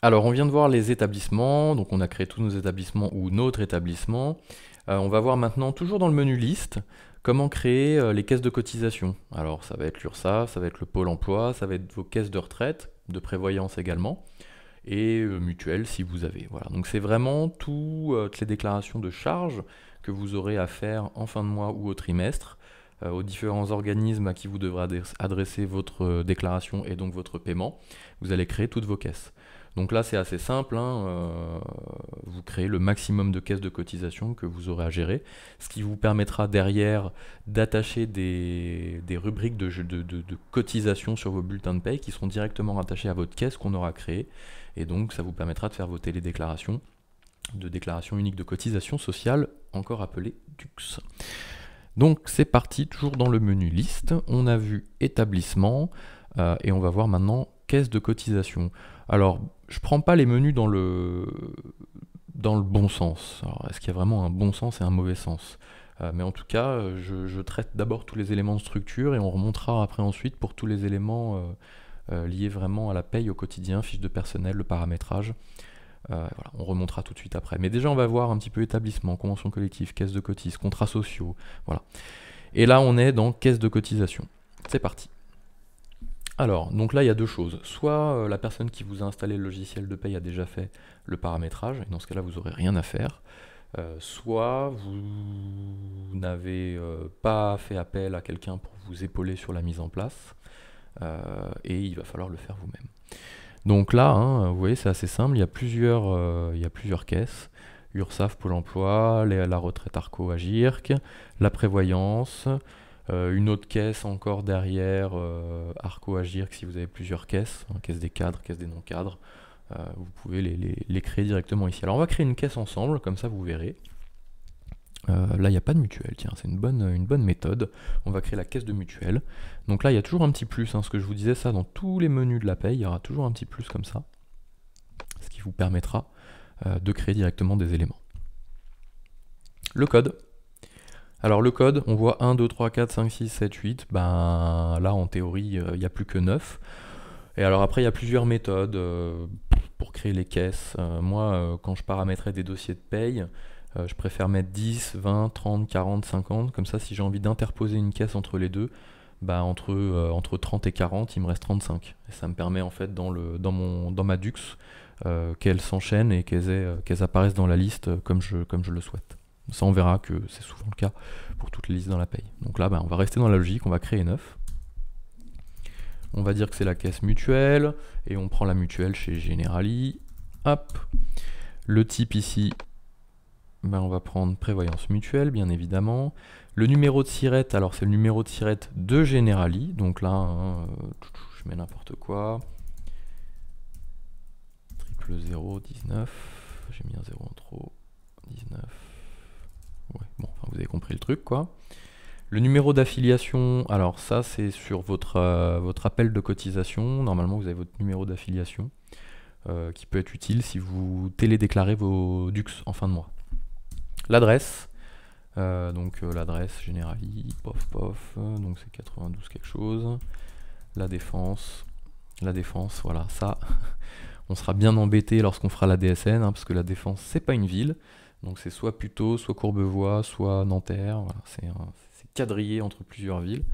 Alors, on vient de voir les établissements, donc on a créé tous nos établissements ou notre établissement. On va voir maintenant, toujours dans le menu liste, comment créer les caisses de cotisation. Alors, ça va être l'URSSAF, ça va être le Pôle emploi, ça va être vos caisses de retraite, de prévoyance également, et mutuelle si vous avez. Voilà, donc c'est vraiment toutes les déclarations de charges que vous aurez à faire en fin de mois ou au trimestre, aux différents organismes à qui vous devrez adresser votre déclaration et donc votre paiement. Vous allez créer toutes vos caisses. Donc là, c'est assez simple, hein, vous créez le maximum de caisses de cotisation que vous aurez à gérer, ce qui vous permettra derrière d'attacher des rubriques de cotisation sur vos bulletins de paye qui seront directement rattachés à votre caisse qu'on aura créée. Et donc, ça vous permettra de faire vos télédéclarations, de déclaration unique de cotisation sociale, encore appelée DUX. Donc, c'est parti, toujours dans le menu liste. On a vu établissement, et on va voir maintenant caisse de cotisation. Alors, je prends pas les menus dans le bon sens. Alors, est-ce qu'il y a vraiment un bon sens et un mauvais sens? Mais en tout cas, je traite d'abord tous les éléments de structure et on remontera après ensuite pour tous les éléments liés vraiment à la paye au quotidien, fiche de personnel, le paramétrage. Voilà, on remontera tout de suite après. Mais déjà, on va voir un petit peu établissement, convention collective, caisse de cotis, contrats sociaux. Voilà. Et là, on est dans caisse de cotisation. C'est parti. Alors, donc là, il y a deux choses. Soit la personne qui vous a installé le logiciel de paye a déjà fait le paramétrage, et dans ce cas-là, vous n'aurez rien à faire. Soit vous n'avez pas fait appel à quelqu'un pour vous épauler sur la mise en place, et il va falloir le faire vous-même. Donc là, hein, vous voyez, c'est assez simple, il y a plusieurs caisses. URSSAF, Pôle emploi, la retraite Arco Agirc, la prévoyance, une autre caisse encore derrière, Arco Agirc si vous avez plusieurs caisses, hein, caisse des cadres, caisse des non-cadres, vous pouvez les créer directement ici. Alors on va créer une caisse ensemble, comme ça vous verrez. Là il n'y a pas de mutuelle, tiens, c'est une bonne méthode. On va créer la caisse de mutuelle. Donc là il y a toujours un petit plus, hein, ce que je vous disais, ça dans tous les menus de la paye, il y aura toujours un petit plus comme ça, ce qui vous permettra de créer directement des éléments. Le code. Alors le code, on voit 1, 2, 3, 4, 5, 6, 7, 8, ben là en théorie il n'y a plus que 9. Et alors après il y a plusieurs méthodes pour créer les caisses. Moi quand je paramétrais des dossiers de paye, je préfère mettre 10, 20, 30, 40, 50, comme ça si j'ai envie d'interposer une caisse entre les deux, bah entre 30 et 40, il me reste 35. Et ça me permet en fait dans ma DUX qu'elles s'enchaînent et qu'elles apparaissent dans la liste comme je le souhaite. Ça on verra que c'est souvent le cas pour toutes les listes dans la paye. Donc là bah, on va rester dans la logique, on va créer 9. On va dire que c'est la caisse mutuelle, et on prend la mutuelle chez Generali. Hop. Le type ici, ben on va prendre prévoyance mutuelle, bien évidemment. Le numéro de SIRET, alors c'est le numéro de SIRET de Generali. Donc là, hein, je mets n'importe quoi. 000 19. J'ai mis un 0 en trop. 19. Ouais, bon, enfin, vous avez compris le truc, quoi. Le numéro d'affiliation, alors ça c'est sur votre appel de cotisation. Normalement vous avez votre numéro d'affiliation qui peut être utile si vous télédéclarez vos DUX en fin de mois. L'adresse, l'adresse Generali, donc c'est 92 quelque chose. La défense, voilà, ça, on sera bien embêté lorsqu'on fera la DSN, hein, parce que la défense c'est pas une ville. Donc c'est soit Puteaux, soit Courbevoie, soit Nanterre, voilà, c'est quadrillé entre plusieurs villes.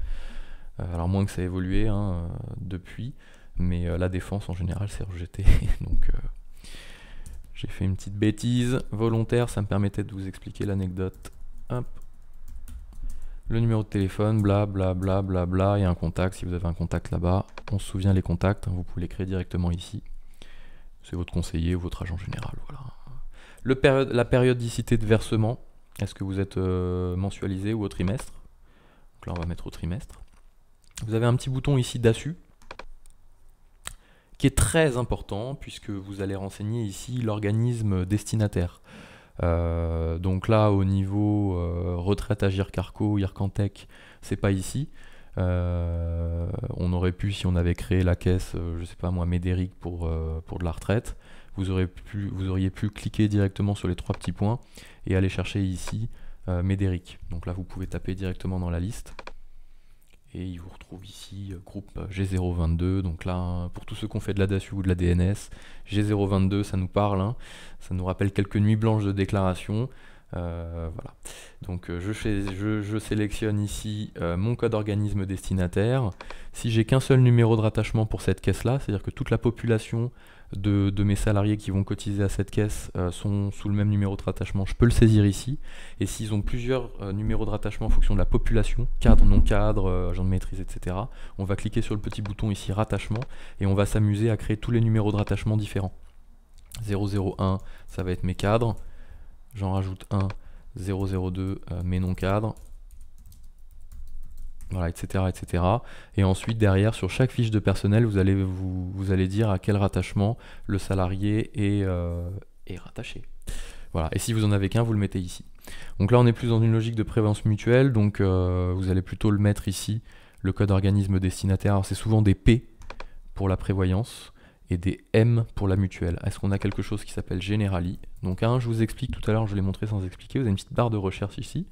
Alors moins que ça a évolué hein, depuis, mais la défense en général c'est rejeté. Donc j'ai fait une petite bêtise volontaire, ça me permettait de vous expliquer l'anecdote. Hop. Le numéro de téléphone, bla bla bla bla bla, il y a un contact, si vous avez un contact là-bas, on se souvient les contacts, hein, vous pouvez les créer directement ici. C'est votre conseiller ou votre agent général, voilà. La périodicité de versement, est-ce que vous êtes mensualisé ou au trimestre? Donc là on va mettre au trimestre. Vous avez un petit bouton ici d'ASSU qui est très important puisque vous allez renseigner ici l'organisme destinataire. Donc là au niveau retraite Agirc Arco, Ircantec, c'est pas ici. On aurait pu, si on avait créé la caisse, je sais pas moi, Médéric pour de la retraite, vous auriez pu cliquer directement sur les trois petits points et aller chercher ici Médéric. Donc là vous pouvez taper directement dans la liste Et il vous retrouve ici, groupe G022. Donc là, pour tous ceux qui ont fait de la DASU ou de la DNS, G022, ça nous parle, hein. Ça nous rappelle quelques nuits blanches de déclaration. Voilà. Donc je sélectionne ici mon code organisme destinataire. Si j'ai qu'un seul numéro de rattachement pour cette caisse-là, c'est-à-dire que toute la population de mes salariés qui vont cotiser à cette caisse sont sous le même numéro de rattachement, je peux le saisir ici. Et s'ils ont plusieurs numéros de rattachement en fonction de la population, cadre, non cadre, agent de maîtrise, etc., on va cliquer sur le petit bouton ici rattachement et on va s'amuser à créer tous les numéros de rattachement différents. 001, ça va être mes cadres. J'en rajoute un, 002, mes non cadres. Voilà, etc., etc. Et ensuite, derrière, sur chaque fiche de personnel, vous allez dire à quel rattachement le salarié est rattaché. Voilà, et si vous en avez qu'un, vous le mettez ici. Donc là, on est plus dans une logique de prévoyance mutuelle, donc vous allez plutôt le mettre ici, le code organisme destinataire. Alors c'est souvent des P pour la prévoyance et des M pour la mutuelle. Est-ce qu'on a quelque chose qui s'appelle Generali? Donc je vous explique tout à l'heure, je l'ai montré sans expliquer, vous avez une petite barre de recherche ici.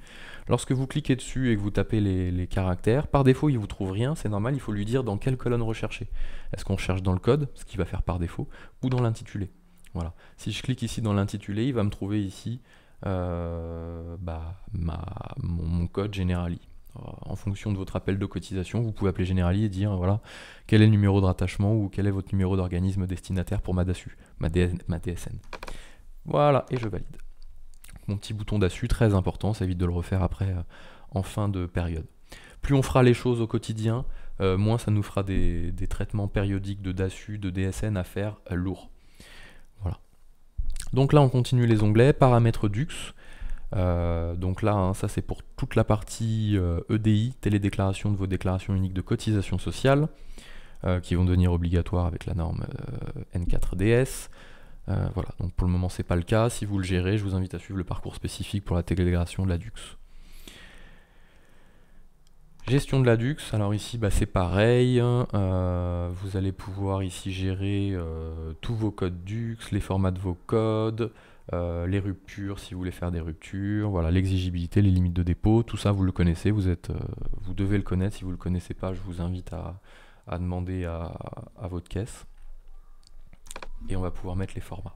Lorsque vous cliquez dessus et que vous tapez les caractères, par défaut il ne vous trouve rien, c'est normal, il faut lui dire dans quelle colonne rechercher. Est-ce qu'on cherche dans le code, ce qu'il va faire par défaut, ou dans l'intitulé? Voilà. Si je clique ici dans l'intitulé, il va me trouver ici mon code Generali. En fonction de votre appel de cotisation, vous pouvez appeler Generali et dire voilà, quel est le numéro de rattachement ou quel est votre numéro d'organisme destinataire pour ma DASU, ma DSN. Voilà, et je valide. Mon petit bouton DASU, très important, ça évite de le refaire après en fin de période. Plus on fera les choses au quotidien, moins ça nous fera des traitements périodiques de DASU, de DSN à faire lourds. Voilà. Donc là, on continue les onglets, paramètres DUX. Donc là, ça c'est pour toute la partie EDI, télédéclaration de vos déclarations uniques de cotisation sociale, qui vont devenir obligatoires avec la norme N4DS. Voilà, donc pour le moment c'est pas le cas. Si vous le gérez, je vous invite à suivre le parcours spécifique pour la télédéclaration de la DUX. Gestion de la DUX, alors ici c'est pareil, vous allez pouvoir ici gérer tous vos codes DUX, les formats de vos codes, les ruptures si vous voulez faire des ruptures, voilà, l'exigibilité, les limites de dépôt, tout ça vous le connaissez, vous devez le connaître. Si vous ne le connaissez pas, je vous invite à demander à votre caisse. Et on va pouvoir mettre les formats.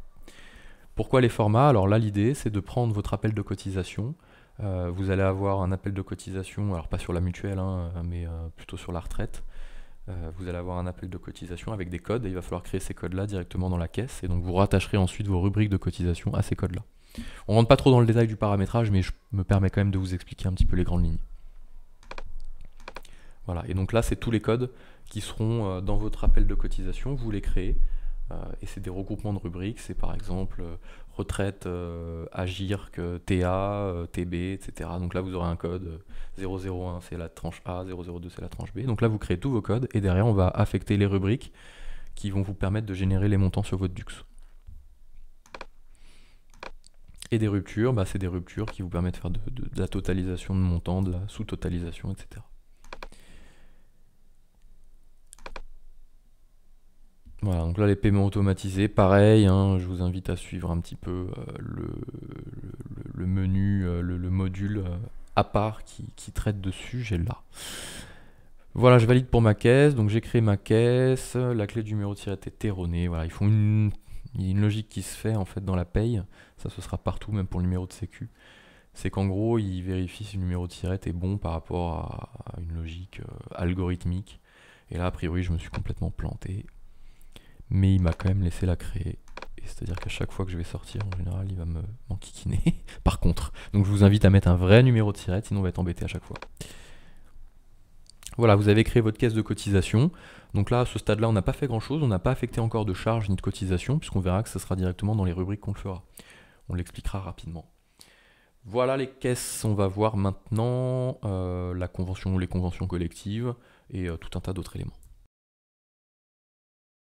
Pourquoi les formats? Alors là l'idée c'est de prendre votre appel de cotisation. Vous allez avoir un appel de cotisation, alors pas sur la mutuelle, mais plutôt sur la retraite. Vous allez avoir un appel de cotisation avec des codes et il va falloir créer ces codes-là directement dans la caisse et donc vous rattacherez ensuite vos rubriques de cotisation à ces codes-là. On ne rentre pas trop dans le détail du paramétrage, mais je me permets quand même de vous expliquer un petit peu les grandes lignes. Voilà, et donc là c'est tous les codes qui seront dans votre appel de cotisation, vous les créez. Et c'est des regroupements de rubriques, c'est par exemple retraite, AGIRC, TA, TB, etc. Donc là vous aurez un code 001 c'est la tranche A, 002 c'est la tranche B. Donc là vous créez tous vos codes et derrière on va affecter les rubriques qui vont vous permettre de générer les montants sur votre DUX. Et des ruptures, c'est des ruptures qui vous permettent de faire de la totalisation de montants, de la sous-totalisation, etc. Voilà, donc là les paiements automatisés, pareil, je vous invite à suivre un petit peu le menu, le module à part qui traite de ce sujet-là. Voilà, je valide pour ma caisse, donc j'ai créé ma caisse, la clé du numéro de tirette est erronée, voilà, il y a une logique qui se fait en fait dans la paye, ça ce sera partout, même pour le numéro de sécu. C'est qu'en gros, il vérifie si le numéro de tirette est bon par rapport à une logique algorithmique. Et là, a priori, je me suis complètement planté. Mais il m'a quand même laissé la créer. C'est-à-dire qu'à chaque fois que je vais sortir, en général, il va m'enquiquiner. Par contre, donc je vous invite à mettre un vrai numéro de tirette, sinon on va être embêté à chaque fois. Voilà, vous avez créé votre caisse de cotisation. Donc là, à ce stade-là, on n'a pas fait grand-chose, on n'a pas affecté encore de charge ni de cotisation, puisqu'on verra que ce sera directement dans les rubriques qu'on le fera. On l'expliquera rapidement. Voilà les caisses, on va voir maintenant la convention ou les conventions collectives et tout un tas d'autres éléments.